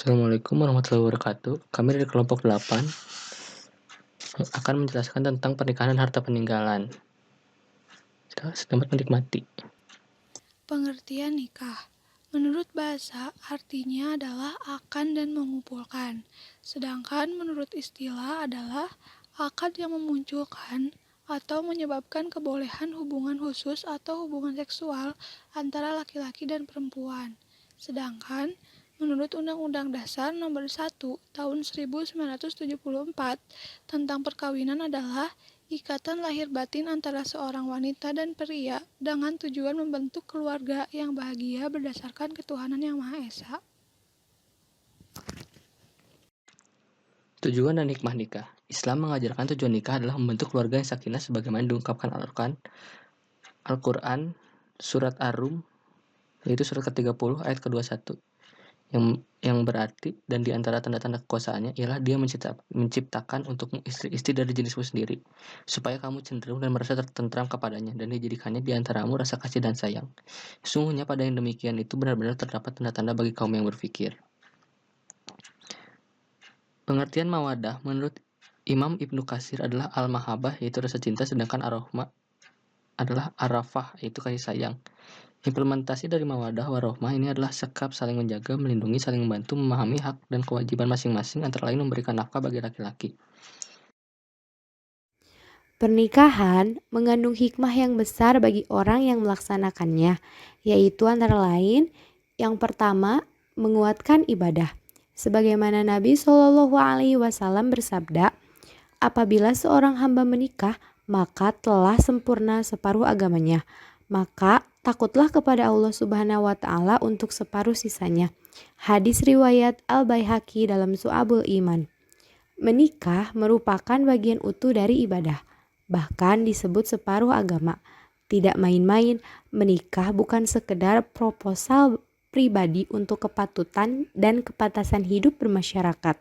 Assalamualaikum warahmatullahi wabarakatuh. Kami dari kelompok 8 akan menjelaskan tentang pernikahan dan harta peninggalan. Selamat menikmati. Pengertian nikah. Menurut bahasa, artinya adalah akan dan mengumpulkan. Sedangkan menurut istilah adalah akad yang memunculkan atau menyebabkan kebolehan hubungan khusus atau hubungan seksual antara laki-laki dan perempuan. Sedangkan menurut Undang-Undang Dasar Nomor 1 Tahun 1974 tentang perkawinan adalah ikatan lahir batin antara seorang wanita dan pria dengan tujuan membentuk keluarga yang bahagia berdasarkan ketuhanan yang Maha Esa. Tujuan dan hikmah nikah. Islam mengajarkan tujuan nikah adalah membentuk keluarga yang sakinah sebagaimana diungkapkan Al-Quran surat Ar-Rum, yaitu surat ke-30 ayat ke-21, yang berarti dan di antara tanda-tanda kekuasaannya ialah dia menciptakan untukmu istri-istri dari jenismu sendiri, supaya kamu cenderung dan merasa tertentram kepadanya, dan dijadikannya di antaramu rasa kasih dan sayang. Sungguhnya pada yang demikian itu benar-benar terdapat tanda-tanda bagi kaum yang berfikir. Pengertian mawaddah menurut Imam Ibnu Katsir adalah al-mahabbah, yaitu rasa cinta, sedangkan ar-rahmah adalah arafah, yaitu kasih sayang. Implementasi dari mawaddah warohmah ini adalah sikap saling menjaga, melindungi, saling membantu, memahami hak dan kewajiban masing-masing, antara lain memberikan nafkah bagi laki-laki. Pernikahan mengandung hikmah yang besar bagi orang yang melaksanakannya, yaitu antara lain, yang pertama, menguatkan ibadah. Sebagaimana Nabi Shallallahu Alaihi Wasallam bersabda, apabila seorang hamba menikah, maka telah sempurna separuh agamanya. Maka takutlah kepada Allah Subhanahu Wa Taala untuk separuh sisanya. Hadis riwayat Al-Baihaqi dalam Syu'abul Iman. Menikah merupakan bagian utuh dari ibadah, bahkan disebut separuh agama. Tidak main-main, menikah bukan sekedar proposal pribadi untuk kepatutan dan kepantasan hidup bermasyarakat.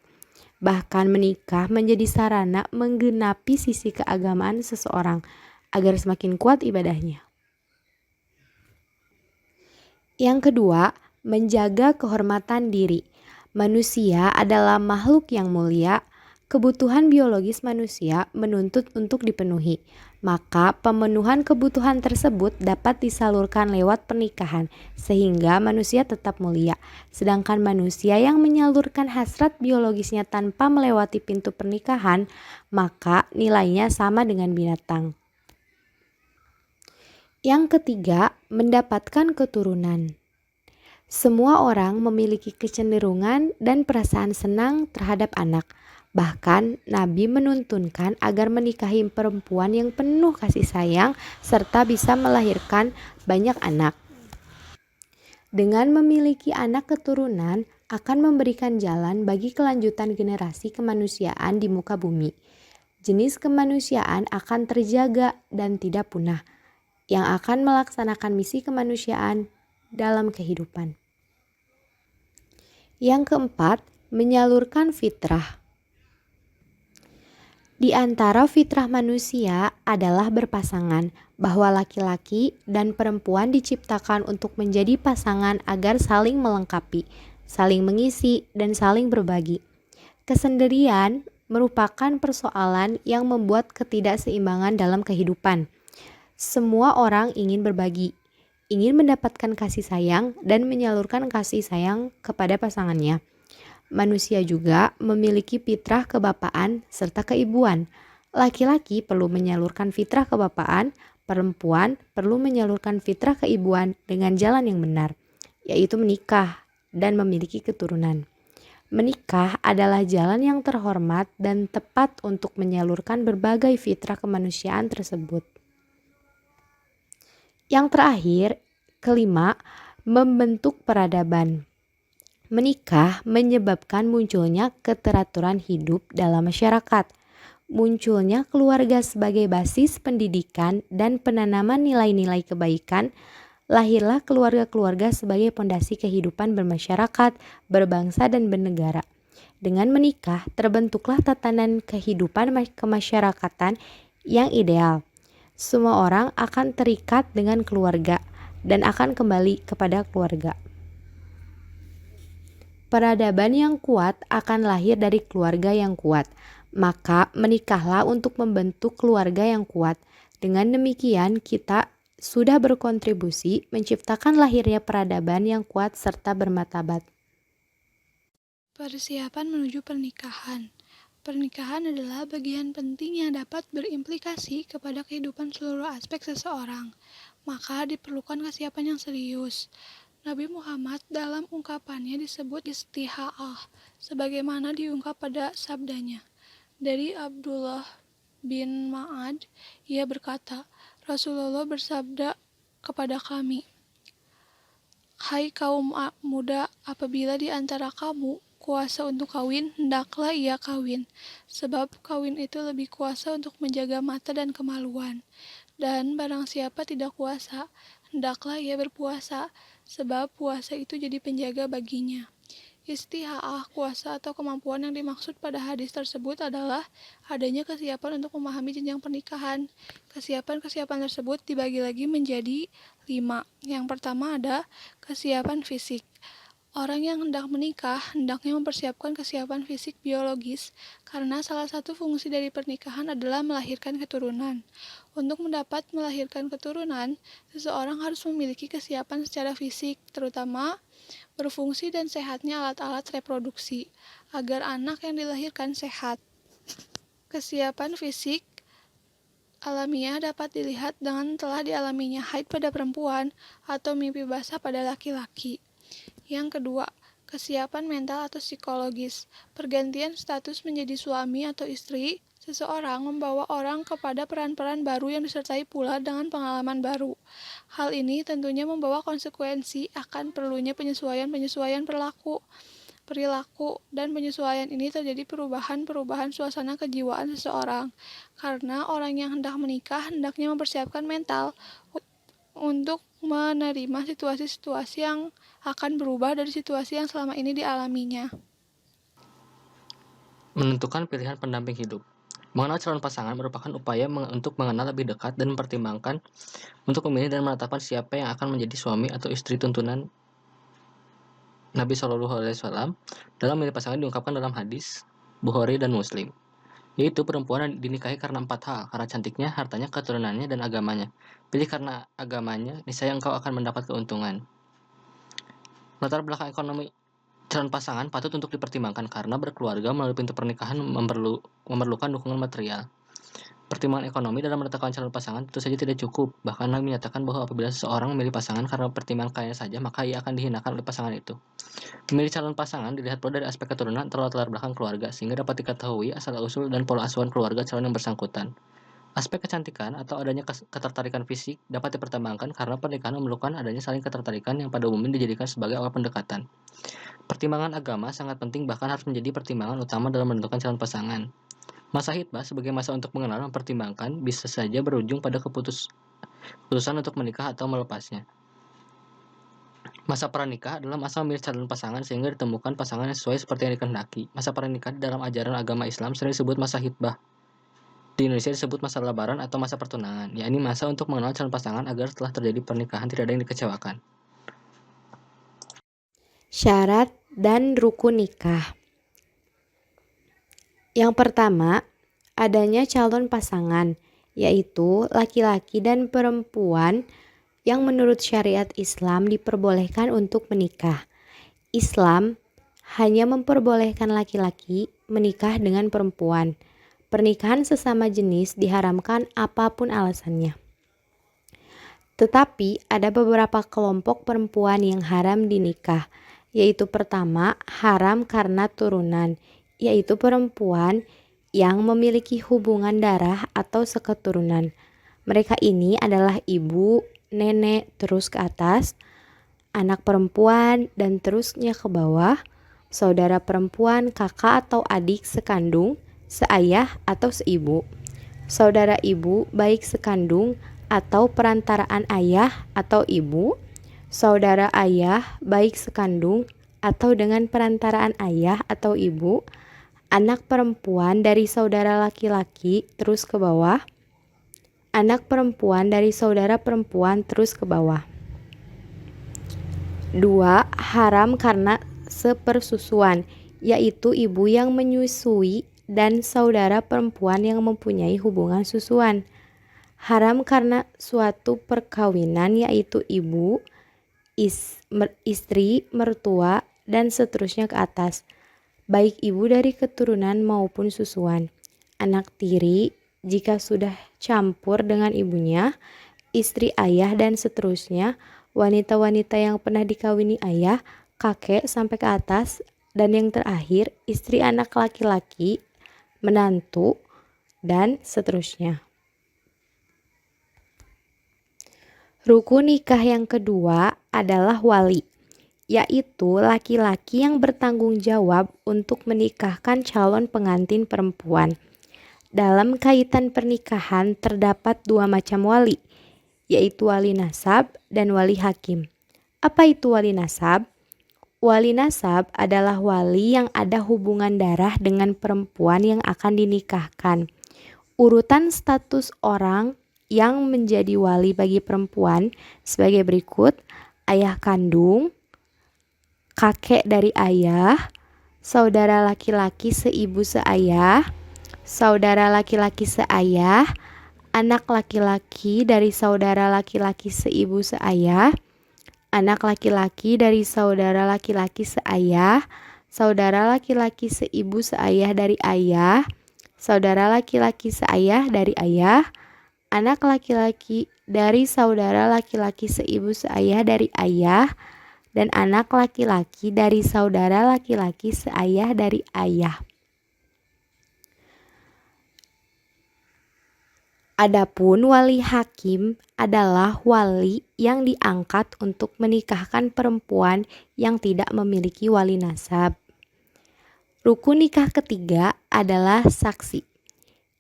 Bahkan menikah menjadi sarana menggenapi sisi keagamaan seseorang agar semakin kuat ibadahnya. Yang kedua, menjaga kehormatan diri. Manusia adalah makhluk yang mulia. Kebutuhan biologis manusia menuntut untuk dipenuhi. Maka pemenuhan kebutuhan tersebut dapat disalurkan lewat pernikahan sehingga manusia tetap mulia. Sedangkan manusia yang menyalurkan hasrat biologisnya tanpa melewati pintu pernikahan, maka nilainya sama dengan binatang. Yang ketiga, mendapatkan keturunan. Semua orang memiliki kecenderungan dan perasaan senang terhadap anak. Bahkan Nabi menuntunkan agar menikahi perempuan yang penuh kasih sayang serta bisa melahirkan banyak anak. Dengan memiliki anak keturunan akan memberikan jalan bagi kelanjutan generasi kemanusiaan di muka bumi. Jenis kemanusiaan akan terjaga dan tidak punah, yang akan melaksanakan misi kemanusiaan dalam kehidupan. Yang keempat, menyalurkan fitrah. Di antara fitrah manusia adalah berpasangan, bahwa laki-laki dan perempuan diciptakan untuk menjadi pasangan agar saling melengkapi, saling mengisi, dan saling berbagi. Kesendirian merupakan persoalan yang membuat ketidakseimbangan dalam kehidupan. Semua orang ingin berbagi, ingin mendapatkan kasih sayang dan menyalurkan kasih sayang kepada pasangannya. Manusia juga memiliki fitrah kebapaan serta keibuan. Laki-laki perlu menyalurkan fitrah kebapaan, perempuan perlu menyalurkan fitrah keibuan dengan jalan yang benar, yaitu menikah dan memiliki keturunan. Menikah adalah jalan yang terhormat dan tepat untuk menyalurkan berbagai fitrah kemanusiaan tersebut. Yang terakhir, kelima, membentuk peradaban. Menikah menyebabkan munculnya keteraturan hidup dalam masyarakat, munculnya keluarga sebagai basis pendidikan dan penanaman nilai-nilai kebaikan, lahirlah keluarga-keluarga sebagai pondasi kehidupan bermasyarakat, berbangsa dan bernegara. Dengan menikah, terbentuklah tatanan kehidupan kemasyarakatan yang ideal. Semua orang akan terikat dengan keluarga dan akan kembali kepada keluarga. Peradaban yang kuat akan lahir dari keluarga yang kuat. Maka menikahlah untuk membentuk keluarga yang kuat. Dengan demikian kita sudah berkontribusi menciptakan lahirnya peradaban yang kuat serta bermartabat. Persiapan menuju pernikahan. Pernikahan adalah bagian penting yang dapat berimplikasi kepada kehidupan seluruh aspek seseorang. Maka diperlukan kesiapan yang serius. Nabi Muhammad dalam ungkapannya disebut istiha'ah, sebagaimana diungkap pada sabdanya. Dari Abdullah bin Ma'ad, ia berkata, Rasulullah bersabda kepada kami, "Hai kaum muda, apabila di antara kamu kuasa untuk kawin, hendaklah ia kawin, sebab kawin itu lebih kuasa untuk menjaga mata dan kemaluan. Dan barang siapa tidak kuasa, hendaklah ia berpuasa, sebab puasa itu jadi penjaga baginya." Istiha'ah, kuasa atau kemampuan yang dimaksud pada hadis tersebut adalah adanya kesiapan untuk memahami jenjang pernikahan. Kesiapan-kesiapan tersebut dibagi lagi menjadi 5. Yang pertama ada kesiapan fisik. Orang yang hendak menikah hendaknya mempersiapkan kesiapan fisik biologis karena salah satu fungsi dari pernikahan adalah melahirkan keturunan. Untuk mendapat melahirkan keturunan, seseorang harus memiliki kesiapan secara fisik, terutama berfungsi dan sehatnya alat-alat reproduksi, agar anak yang dilahirkan sehat. Kesiapan fisik alamiah dapat dilihat dengan telah dialaminya haid pada perempuan atau mimpi basah pada laki-laki. Yang kedua, kesiapan mental atau psikologis. Pergantian status menjadi suami atau istri seseorang membawa orang kepada peran-peran baru yang disertai pula dengan pengalaman baru. Hal ini tentunya membawa konsekuensi akan perlunya penyesuaian-penyesuaian perilaku, dan penyesuaian ini terjadi perubahan-perubahan suasana kejiwaan seseorang. Karena orang yang hendak menikah hendaknya mempersiapkan mental untuk menerima situasi-situasi yang akan berubah dari situasi yang selama ini dialaminya. Menentukan pilihan pendamping hidup. Mengenal calon pasangan merupakan upaya untuk mengenal lebih dekat dan mempertimbangkan untuk memilih dan menetapkan siapa yang akan menjadi suami atau istri tuntunan Nabi SAW. Dalam memilih pasangan diungkapkan dalam hadis Bukhari dan Muslim, yaitu perempuan yang dinikahi karena 4 hal, karena cantiknya, hartanya, keturunannya, dan agamanya. Pilih karena agamanya, niscaya engkau akan mendapat keuntungan. Latar belakang ekonomi calon pasangan patut untuk dipertimbangkan karena berkeluarga melalui pintu pernikahan memerlukan dukungan material. Pertimbangan ekonomi dalam menetapkan calon pasangan tentu saja tidak cukup. Bahkan Nabi menyatakan bahwa apabila seseorang memilih pasangan karena pertimbangan kaya saja, maka ia akan dihinakan oleh pasangan itu. Memilih calon pasangan dilihat pula dari aspek keturunan atau latar belakang keluarga, sehingga dapat diketahui asal-usul dan pola asuhan keluarga calon yang bersangkutan. Aspek kecantikan atau adanya ketertarikan fisik dapat dipertimbangkan karena pernikahan memerlukan adanya saling ketertarikan yang pada umumnya dijadikan sebagai awal pendekatan. Pertimbangan agama sangat penting, bahkan harus menjadi pertimbangan utama dalam menentukan calon pasangan. Masa hitbah sebagai masa untuk mengenal dan mempertimbangkan bisa saja berujung pada keputusan untuk menikah atau melepasnya. Masa pranikah adalah masa memilih calon pasangan sehingga ditemukan pasangan yang sesuai seperti yang dikehendaki. Masa pranikah dalam ajaran agama Islam sering disebut masa hitbah. Di Indonesia disebut masa lebaran atau masa pertunangan, yakni masa untuk mengenal calon pasangan agar setelah terjadi pernikahan tidak ada yang dikecewakan. Syarat dan rukun nikah. Yang pertama, adanya calon pasangan, yaitu laki-laki dan perempuan yang menurut syariat Islam diperbolehkan untuk menikah. Islam hanya memperbolehkan laki-laki menikah dengan perempuan. Pernikahan sesama jenis diharamkan apapun alasannya. Tetapi ada beberapa kelompok perempuan yang haram dinikah, yaitu pertama, haram karena turunan, yaitu perempuan yang memiliki hubungan darah atau seketurunan. Mereka ini adalah ibu, nenek, terus ke atas, anak perempuan, dan terusnya ke bawah, saudara perempuan, kakak atau adik sekandung, seayah atau seibu, saudara ibu baik sekandung atau perantaraan ayah atau ibu, saudara ayah baik sekandung atau dengan perantaraan ayah atau ibu, anak perempuan dari saudara laki-laki terus ke bawah, anak perempuan dari saudara perempuan terus ke bawah. 2. Haram karena sepersusuan, yaitu ibu yang menyusui dan saudara perempuan yang mempunyai hubungan susuan. Haram karena suatu perkawinan, yaitu ibu, istri, mertua, dan seterusnya ke atas, baik ibu dari keturunan maupun susuan. Anak tiri jika sudah campur dengan ibunya, istri ayah, dan seterusnya, wanita-wanita yang pernah dikawini ayah, kakek sampai ke atas, dan yang terakhir istri anak laki-laki, menantu, dan seterusnya. Rukun nikah yang kedua adalah wali, yaitu laki-laki yang bertanggung jawab untuk menikahkan calon pengantin perempuan. Dalam kaitan pernikahan terdapat dua macam wali, yaitu wali nasab dan wali hakim. Apa itu wali nasab? Wali nasab adalah wali yang ada hubungan darah dengan perempuan yang akan dinikahkan. Urutan status orang yang menjadi wali bagi perempuan sebagai berikut: ayah kandung, kakek dari ayah, saudara laki-laki seibu seayah, saudara laki-laki seayah, anak laki-laki dari saudara laki-laki seibu seayah, anak laki-laki dari saudara laki-laki seayah, saudara laki-laki seibu seayah dari ayah, saudara laki-laki seayah dari ayah, anak laki-laki dari saudara laki-laki seibu seayah dari ayah, dan anak laki-laki dari saudara laki-laki seayah dari ayah. Adapun wali hakim adalah wali yang diangkat untuk menikahkan perempuan yang tidak memiliki wali nasab. Rukun nikah ketiga adalah saksi,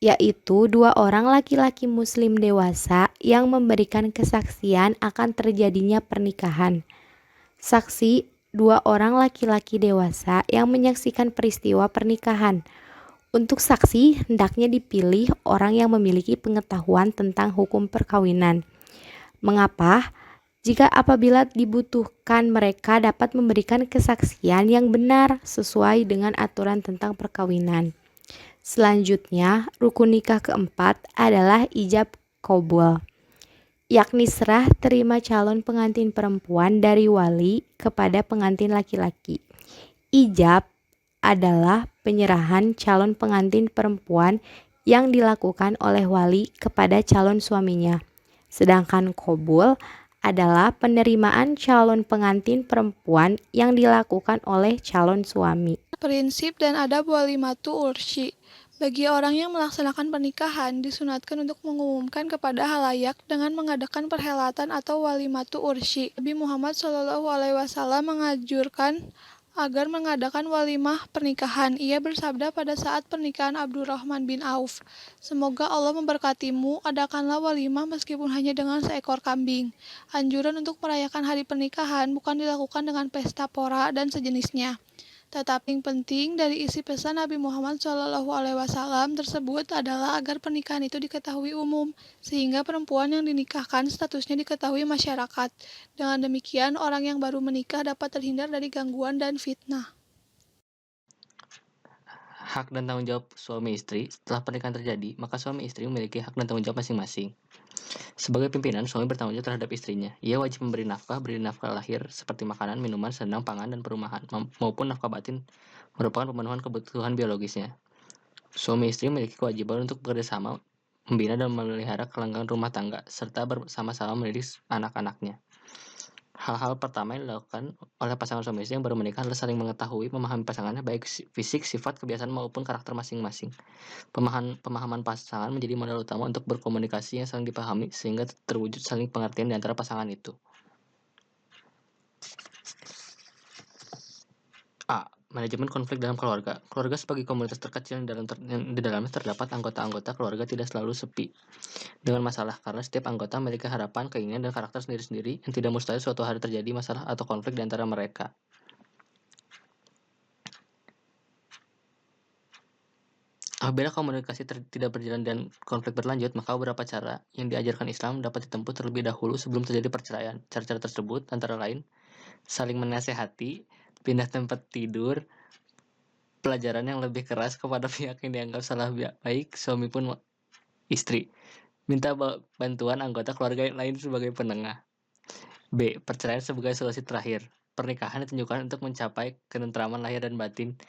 yaitu dua orang laki-laki muslim dewasa yang memberikan kesaksian akan terjadinya pernikahan. Saksi, dua orang laki-laki dewasa yang menyaksikan peristiwa pernikahan. Untuk saksi, hendaknya dipilih orang yang memiliki pengetahuan tentang hukum perkawinan. Mengapa? Jika apabila dibutuhkan, mereka dapat memberikan kesaksian yang benar sesuai dengan aturan tentang perkawinan. Selanjutnya, rukun nikah keempat adalah ijab qabul, yakni serah terima calon pengantin perempuan dari wali kepada pengantin laki-laki. Ijab adalah penyerahan calon pengantin perempuan yang dilakukan oleh wali kepada calon suaminya. Sedangkan qabul adalah penerimaan calon pengantin perempuan yang dilakukan oleh calon suami. Prinsip dan adab walimatu ursyi. Bagi orang yang melaksanakan pernikahan, disunatkan untuk mengumumkan kepada halayak dengan mengadakan perhelatan atau walimatu ursyi. Nabi Muhammad SAW mengajurkan agar mengadakan walimah pernikahan. Ia bersabda pada saat pernikahan Abdurrahman bin Auf, "Semoga Allah memberkatimu, adakanlah walimah meskipun hanya dengan seekor kambing." Anjuran untuk merayakan hari pernikahan bukan dilakukan dengan pesta pora dan sejenisnya. Tetapi yang penting dari isi pesan Nabi Muhammad SAW tersebut adalah agar pernikahan itu diketahui umum, sehingga perempuan yang dinikahkan statusnya diketahui masyarakat. Dengan demikian, orang yang baru menikah dapat terhindar dari gangguan dan fitnah. Hak dan tanggung jawab suami istri. Setelah pernikahan terjadi, maka suami istri memiliki hak dan tanggung jawab masing-masing. Sebagai pimpinan, suami bertanggung jawab terhadap istrinya. Ia wajib memberi nafkah lahir seperti makanan, minuman, sandang, pangan, dan perumahan, maupun nafkah batin merupakan pemenuhan kebutuhan biologisnya. Suami istri memiliki kewajiban untuk bekerjasama, membina dan memelihara kelangsungan rumah tangga, serta bersama-sama mendidik anak-anaknya. Hal-hal pertama yang dilakukan oleh pasangan suami istri yang baru menikah adalah saling mengetahui, memahami pasangannya baik fisik, sifat, kebiasaan maupun karakter masing-masing. Pemahaman pasangan menjadi modal utama untuk berkomunikasi yang saling dipahami sehingga terwujud saling pengertian di antara pasangan itu. A. Manajemen konflik dalam keluarga. Keluarga sebagai komunitas terkecil yang di dalamnya terdapat anggota-anggota keluarga tidak selalu sepi dengan masalah, karena setiap anggota memiliki harapan, keinginan, dan karakter sendiri-sendiri yang tidak mustahil suatu hari terjadi masalah atau konflik di antara mereka. Apabila komunikasi tidak berjalan dan konflik berlanjut, maka beberapa cara yang diajarkan Islam dapat ditempuh terlebih dahulu sebelum terjadi perceraian. Cara-cara tersebut antara lain saling menasehati, pindah tempat tidur, pelajaran yang lebih keras kepada pihak yang dianggap salah baik, suami pun istri. Minta bantuan anggota keluarga lain sebagai penengah. B. Perceraian sebagai solusi terakhir. Pernikahan ditunjukkan untuk mencapai ketentraman lahir dan batin,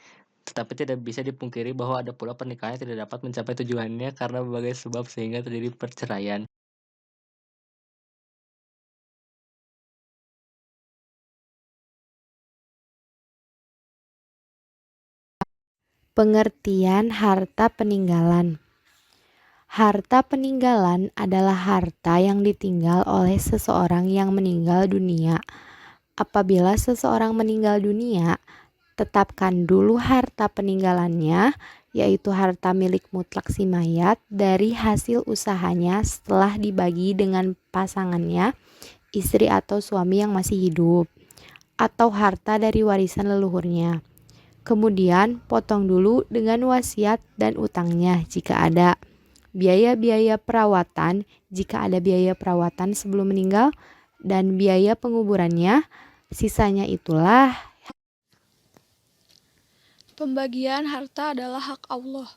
tetapi tidak bisa dipungkiri bahwa ada pula pernikahan yang tidak dapat mencapai tujuannya karena berbagai sebab sehingga terjadi perceraian. Pengertian harta peninggalan. Harta peninggalan adalah harta yang ditinggal oleh seseorang yang meninggal dunia. Apabila seseorang meninggal dunia, tetapkan dulu harta peninggalannya, yaitu harta milik mutlak si mayat dari hasil usahanya setelah dibagi dengan pasangannya, istri atau suami yang masih hidup, atau harta dari warisan leluhurnya. Kemudian potong dulu dengan wasiat dan utangnya jika ada. Biaya-biaya perawatan jika ada biaya perawatan sebelum meninggal, dan biaya penguburannya. Sisanya itulah. Pembagian harta adalah hak Allah.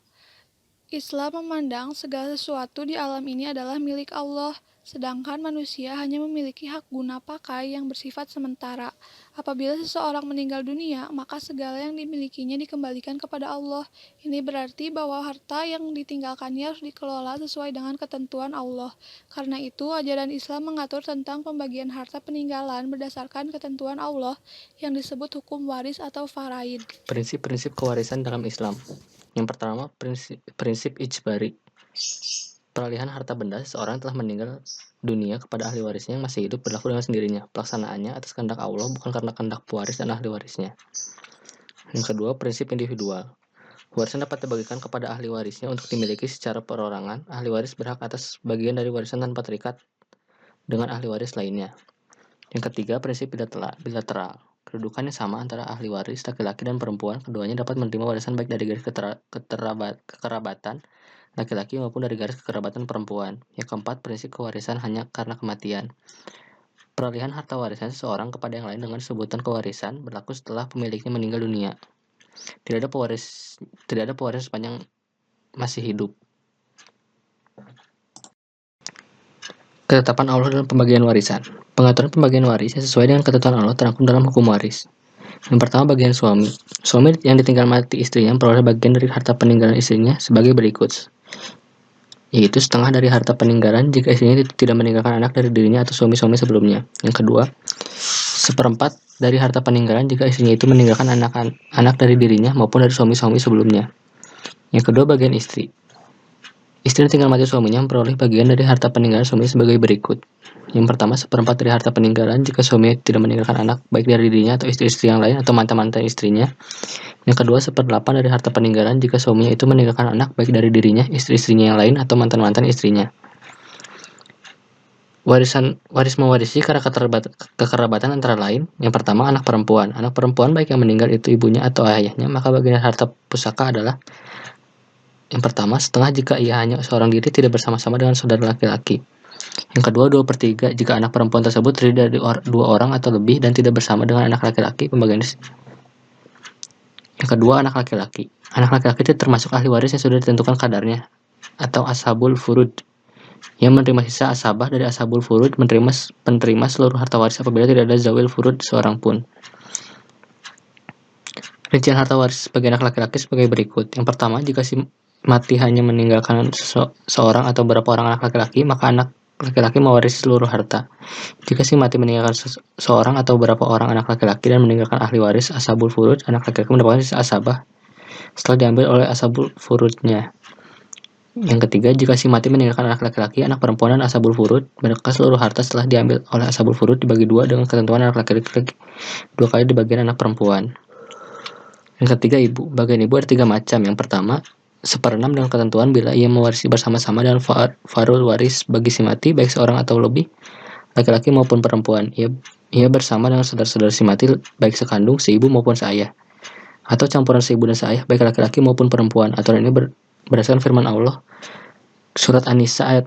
Islam memandang segala sesuatu di alam ini adalah milik Allah, sedangkan manusia hanya memiliki hak guna pakai yang bersifat sementara. Apabila seseorang meninggal dunia, maka segala yang dimilikinya dikembalikan kepada Allah. Ini berarti bahwa harta yang ditinggalkannya harus dikelola sesuai dengan ketentuan Allah. Karena itu, ajaran Islam mengatur tentang pembagian harta peninggalan berdasarkan ketentuan Allah yang disebut hukum waris atau faraid. Prinsip-prinsip kewarisan dalam Islam. Yang pertama, prinsip ijbari. Peralihan harta benda seseorang telah meninggal dunia kepada ahli warisnya yang masih hidup berlaku dengan sendirinya. Pelaksanaannya atas kehendak Allah, bukan karena kehendak pewaris dan ahli warisnya. Yang kedua, prinsip individual. Warisan dapat dibagikan kepada ahli warisnya untuk dimiliki secara perorangan. Ahli waris berhak atas bagian dari warisan tanpa terikat dengan ahli waris lainnya. Yang ketiga, prinsip bilateral. Kedudukannya sama antara ahli waris laki-laki dan perempuan. Keduanya dapat menerima warisan baik dari garis kekerabatan laki-laki maupun dari garis kekerabatan perempuan. Yang keempat, prinsip kewarisan hanya karena kematian. Peralihan harta warisan seseorang kepada yang lain dengan sebutan kewarisan berlaku setelah pemiliknya meninggal dunia. Tidak ada pewaris sepanjang masih hidup. Ketetapan Allah dalam pembagian warisan. Pengaturan pembagian waris sesuai dengan ketentuan Allah terangkum dalam hukum waris. Yang pertama, bagian suami. Suami yang ditinggal mati istrinya memperoleh bagian dari harta peninggalan istrinya sebagai berikut, yaitu setengah dari harta peninggalan jika istrinya tidak meninggalkan anak dari dirinya atau suami-suami sebelumnya. Yang kedua, seperempat dari harta peninggalan jika istrinya itu meninggalkan anak dari dirinya maupun dari suami-suami sebelumnya. Yang kedua, bagian istri. Istri tinggal mati suaminya memperoleh bagian dari harta peninggalan suami sebagai berikut. Yang pertama, seperempat dari harta peninggalan jika suami tidak meninggalkan anak baik dari dirinya atau istri-istri yang lain atau mantan-mantan istrinya. Yang kedua, 1/8 dari harta peninggalan jika suaminya itu meninggalkan anak baik dari dirinya, istri-istrinya yang lain atau mantan-mantan istrinya. Waris mewarisi karena kekerabatan antara lain. Yang pertama, anak perempuan. Anak perempuan baik yang meninggal itu ibunya atau ayahnya, maka bagian harta pusaka adalah yang pertama, setengah jika ia hanya seorang diri tidak bersama-sama dengan saudara laki-laki. Yang kedua, 2/3 jika anak perempuan tersebut terdiri dari 2 orang atau lebih dan tidak bersama dengan anak laki-laki. Pembagian yang kedua, anak laki-laki. Anak laki-laki itu termasuk ahli waris yang sudah ditentukan kadarnya atau ashabul furud. Yang menerima sisa asabah dari ashabul furud penerima seluruh harta waris apabila tidak ada zawil furud seorang pun. Rincian harta waris bagi anak laki-laki sebagai berikut. Yang pertama, jika si mati hanya meninggalkan seorang atau beberapa orang anak laki-laki, maka anak laki-laki mewarisi seluruh harta. Jika si mati meninggalkan seorang atau beberapa orang anak laki-laki dan meninggalkan ahli waris ashabul furud, anak laki-laki mendapatkan sisa asabah setelah diambil oleh ashabul furudnya. Yang ketiga, jika si mati meninggalkan anak laki-laki, anak perempuan dan ashabul furud, maka seluruh harta setelah diambil oleh ashabul furud dibagi 2 dengan ketentuan anak laki-laki 2 kali di bagian anak perempuan. Yang ketiga, ibu. Bagian ibu ada 3 macam. Yang pertama, 1/6 dengan ketentuan bila ia mewarisi bersama-sama dengan farul waris bagi si mati, baik seorang atau lebih, laki-laki maupun perempuan. Ia bersama dengan saudara-saudara si mati, baik sekandung, seibu maupun seayah, atau campuran seibu dan seayah, baik laki-laki maupun perempuan. Aturan ini berdasarkan firman Allah surat An-Nisa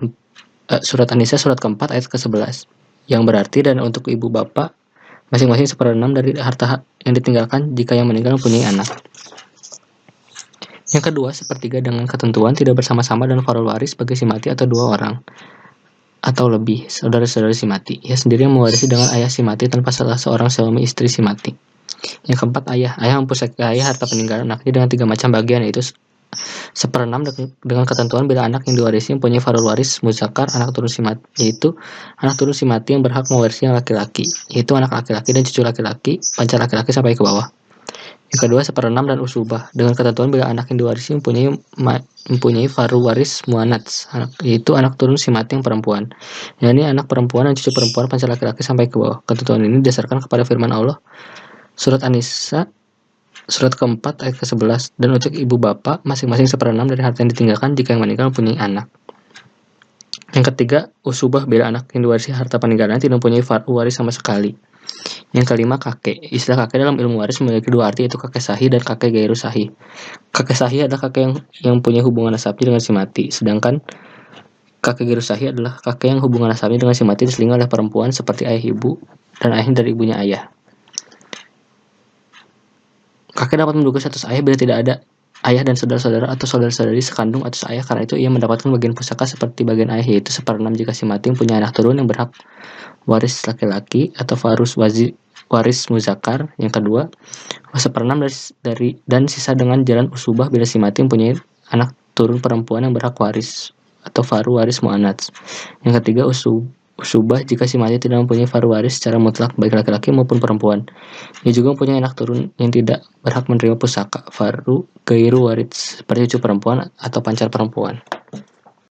surat keempat ayat ke-11, yang berarti dan untuk ibu bapak masing-masing 1/6 dari harta yang ditinggalkan jika yang meninggal mempunyai anak. Yang kedua, 1/3 dengan ketentuan tidak bersama-sama dan farul waris bagi si mati atau 2 orang atau lebih saudara-saudara si mati. Ia sendiri yang mewarisi dengan ayah si mati tanpa salah seorang suami istri si mati. Yang keempat, ayah mempunyai harta peninggalan anaknya dengan 3 macam bagian, yaitu 1/6 dengan ketentuan bila anak yang diwarisi mempunyai farul waris muzakar, anak turun si mati, yaitu anak turun si mati yang berhak mewarisi yang laki-laki, yaitu anak laki-laki dan cucu laki-laki, pancar laki-laki sampai ke bawah. Yang kedua, 1/6 dan usubah dengan ketentuan bila anak yang diwarisi mempunyai faru waris muannats, yaitu anak turun si mati yang perempuan, yakni anak perempuan dan cucu perempuan pancar laki-laki sampai ke bawah. Ketentuan ini didasarkan kepada firman Allah surat An-Nisa surat keempat ayat ke-11, dan untuk ibu bapak masing-masing 1/6 dari harta yang ditinggalkan jika yang meninggal mempunyai anak. Yang ketiga, usubah bila anak yang diwarisi harta peninggalan tidak mempunyai faru waris sama sekali. Yang kelima, kakek. Istilah kakek dalam ilmu waris memiliki 2 arti, yaitu kakek sahih dan kakek gairu sahih. Kakek sahih adalah kakek yang punya hubungan nasabnya dengan si mati, sedangkan kakek gairu sahih adalah kakek yang hubungan nasabnya dengan si mati diselingi oleh perempuan seperti ayah ibu dan ayah dari ibunya ayah. Kakek dapat menduga status ayah bila tidak ada ayah dan saudara-saudara atau saudara-saudari sekandung atas ayah, karena itu ia mendapatkan bagian pusaka seperti bagian ayah, yaitu 1/6 jika si mati punya anak turun yang berhak waris laki-laki atau farus waris muzakar. Yang kedua, 1/6 dari dan sisa dengan jalan usubah bila si mati mempunyai anak turun perempuan yang berhak waris atau faru waris muannats. Yang ketiga, usubah jika si mati tidak mempunyai faru waris secara mutlak baik laki-laki maupun perempuan. Ia juga mempunyai anak turun yang tidak berhak menerima pusaka faru gairu waris seperti cucu perempuan atau pancar perempuan.